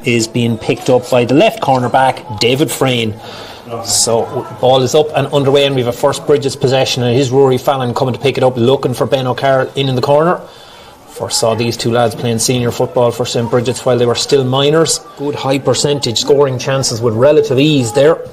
is being picked up by the left cornerback, David Frayne. So ball is up and underway, and we have a first Bridgets possession, and it is Rory Fallon coming to pick it up, looking for Ben O'Carroll in the corner. Foresaw these two lads playing senior football for St. Bridgets while they were still minors. Good high percentage scoring chances with relative ease there.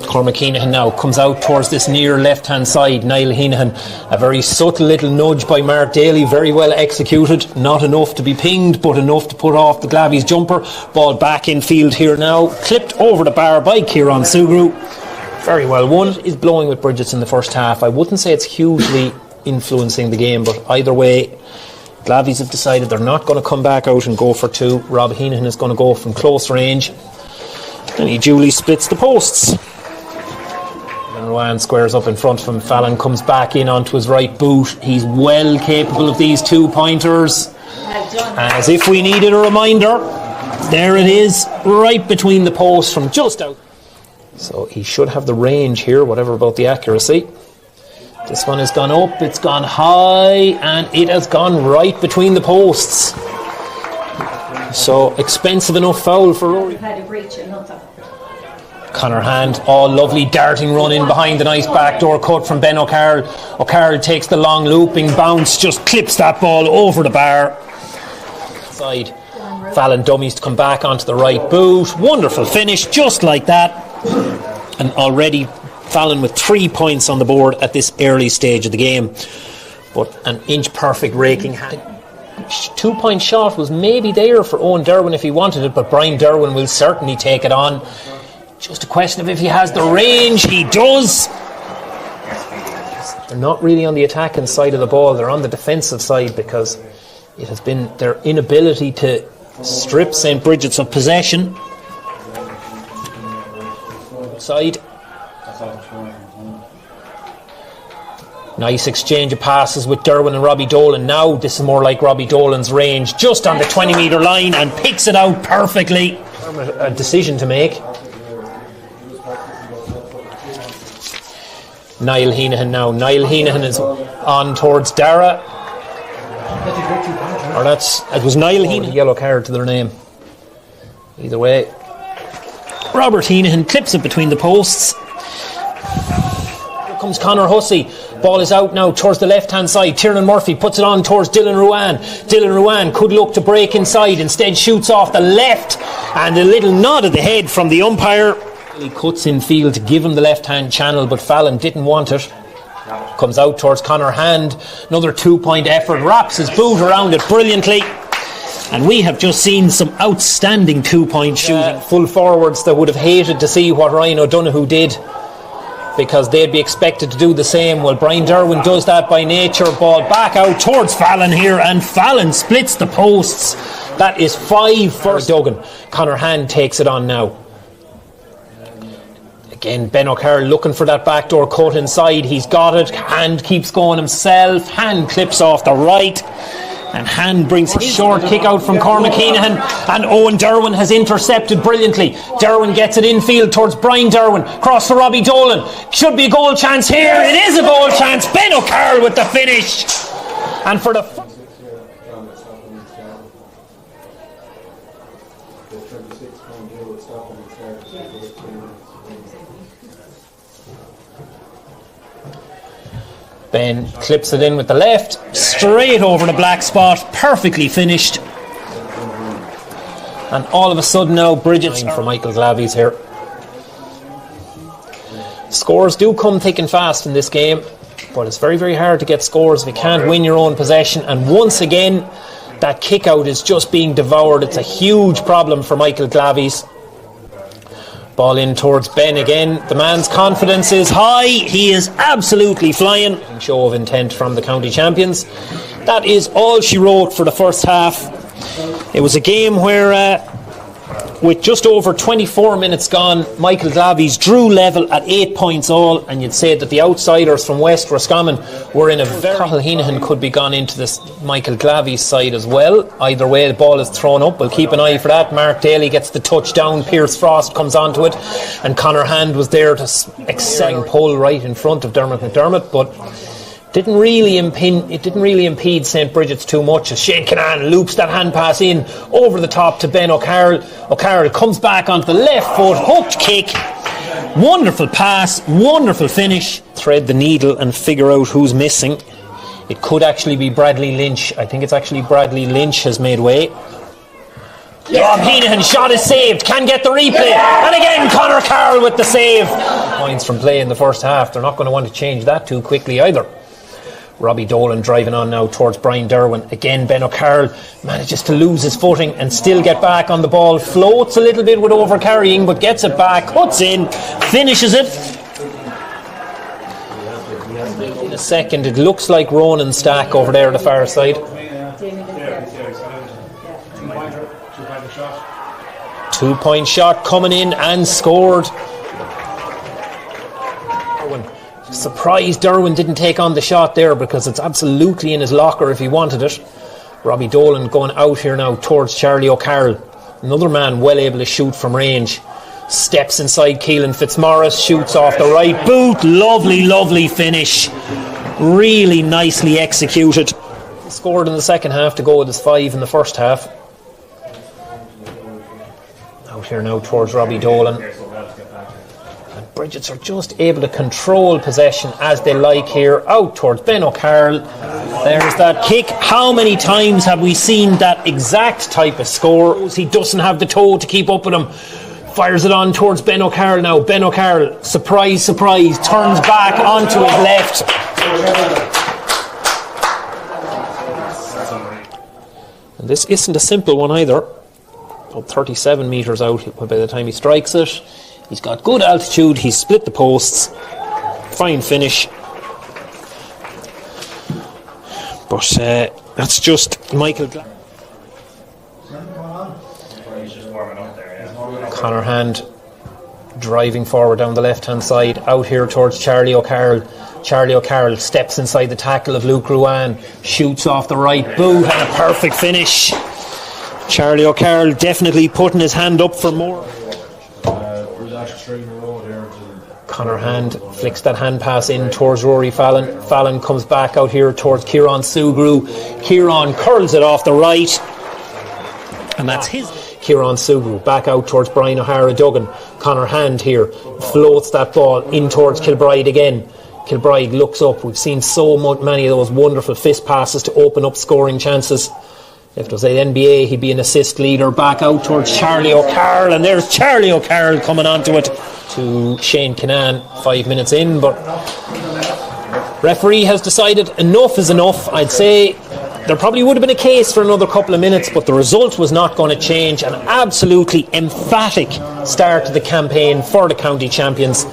Cormac Heenahan now comes out towards this near left hand side. Niall Heenahan, a very subtle little nudge by Mark Daly, very well executed, not enough to be pinged but enough to put off the Glaveys jumper. Ball back in field here now, clipped over the bar by Kieran Sugru. Very well won. Is blowing with Bridgets in the first half. I wouldn't say it's hugely influencing the game, but either way Glaveys have decided they're not going to come back out and go for two. Rob Heenahan is going to go from close range, and he duly splits the posts. Rowan squares up in front of him. Fallon comes back in onto his right boot. He's well capable of these 2 pointers. As if we needed a reminder, there it is, right between the posts from just out. So he should have the range here, whatever about the accuracy. This one has gone up, it's gone high, and it has gone right between the posts. So expensive enough foul for Rory. Conor Hand, lovely darting run in behind the nice backdoor cut from Ben O'Carroll. O'Carroll takes the long looping bounce, just clips that ball over the bar. Side. Fallon dummies to come back onto the right boot. Wonderful finish, just like that. And already Fallon with 3 points on the board at this early stage of the game. But an inch perfect raking hand. 2 point shot was maybe there for Owen Derwin if he wanted it, but Brian Derwin will certainly take it on. Just a question of if he has the range. He does. They're not really on the attacking side of the ball, they're on the defensive side, because it has been their inability to strip St. Bridgets of possession. Side. Nice exchange of passes with Derwin and Robbie Dolan. Now this is more like Robbie Dolan's range, just on the 20 metre line, and picks it out perfectly. A decision to make. Niall Heenahan now. Niall Heenahan is on towards Dara. Or it was Niall Heenahan. Yellow card to their name. Either way. Robert Heenahan clips it between the posts. Here comes Conor Hussey. Ball is out now towards the left hand side. Tiernan Murphy puts it on towards Dylan Ruan. Dylan Ruan could look to break inside, instead shoots off the left, and a little nod of the head from the umpire. He cuts in field to give him the left hand channel, but Fallon didn't want it. Comes out towards Conor Hand. Another 2 point effort, wraps his boot around it brilliantly, and we have just seen some outstanding 2 point shooting. Full forwards that would have hated to see what Ryan O'Donoghue did, because they'd be expected to do the same. Well, Brian Derwin does that by nature. Ball back out towards Fallon here, and Fallon splits the posts. That is 5 for Duggan. Conor Hand takes it on now. Again, Ben O'Carroll looking for that backdoor cut inside. He's got it. Hand keeps going himself. Hand clips off the right, and Hand brings his short kick out from Cormac Heenahan, and Owen Derwin has intercepted brilliantly. Derwin gets it infield towards Brian Derwin. Cross to Robbie Dolan. Should be a goal chance here. It is a goal chance. Ben O'Carroll with the finish. And for the Ben clips it in with the left, straight over the black spot, perfectly finished. And all of a sudden now Bridgets for Michael Glaveys here. Scores do come thick and fast in this game, but it's very, very hard to get scores if you can't win your own possession. And once again, that kick out is just being devoured. It's a huge problem for Michael Glaveys. Ball in towards Ben again. The man's confidence is high. He is absolutely flying. Show of intent from the county champions. That is all she wrote for the first half. It was a game where, with just over 24 minutes gone, Michael Glaveys drew level at 8 points all, and you'd say that the outsiders from West Roscommon were in a very... Cathal Heenahan could be gone into this Michael Glaveys side as well. Either way, the ball is thrown up. We'll keep an eye for that. Mark Daly gets the touchdown. Pierce Frost comes onto it, and Conor Hand was there to excel pull right in front of Dermot McDermott, but Didn't really impede St. Bridgets too much as Shane Kinane loops that hand pass in over the top to Ben O'Carroll. O'Carroll comes back onto the left foot, hooked kick. Wonderful pass, wonderful finish. Thread the needle and figure out who's missing. It could actually be Bradley Lynch. I think it's actually Bradley Lynch has made way. Rob Heenan shot is saved, can get the replay, and again Conor Carroll with the save. Points from play in the first half. They're not going to want to change that too quickly either. Robbie Dolan driving on now towards Brian Derwin. Again Ben O'Carroll manages to lose his footing and still get back on the ball. Floats a little bit with overcarrying but gets it back, cuts in, finishes it. In a second it looks like Ronan Stack over there at the far side. 2-point shot coming in and scored. Surprised Derwin didn't take on the shot there because it's absolutely in his locker if he wanted it. Robbie Dolan going out here now towards Charlie O'Carroll. Another man well able to shoot from range. Steps inside Keelan Fitzmaurice, shoots off the right boot. Lovely finish. Really nicely executed. He scored in the second half to go with his 5 in the first half. Out here now towards Robbie Dolan. Bridgets are just able to control possession as they like here. Out towards Ben O'Carroll. There's that kick. How many times have we seen that exact type of score? He doesn't have the toe to keep up with him. Fires it on towards Ben O'Carroll now. Ben O'Carroll, surprise, turns back onto his left. And this isn't a simple one either. About 37 metres out by the time he strikes it. He's got good altitude, he's split the posts. Fine finish. But that's just Michael Glaveys. Conor Hand driving forward down the left hand side. Out here towards Charlie O'Carroll. Charlie O'Carroll steps inside the tackle of Luke Ruan. Shoots off the right boot and a perfect finish. Charlie O'Carroll definitely putting his hand up for more. Conor Hand flicks that hand pass in towards Rory Fallon. Fallon comes back out here towards Kieran Sugru. Kieran curls it off the right. And that's his. Kieran Sugru back out towards Brian O'Hara Duggan. Conor Hand here floats that ball in towards Kilbride again. Kilbride looks up. We've seen so many of those wonderful fist passes to open up scoring chances. If it was the NBA, he'd be an assist leader. Back out towards Charlie O'Carroll, and there's Charlie O'Carroll coming onto it to Shane Kinane 5 minutes in, but referee has decided enough is enough. I'd say there probably would have been a case for another couple of minutes, but the result was not going to change. An absolutely emphatic start to the campaign for the county champions.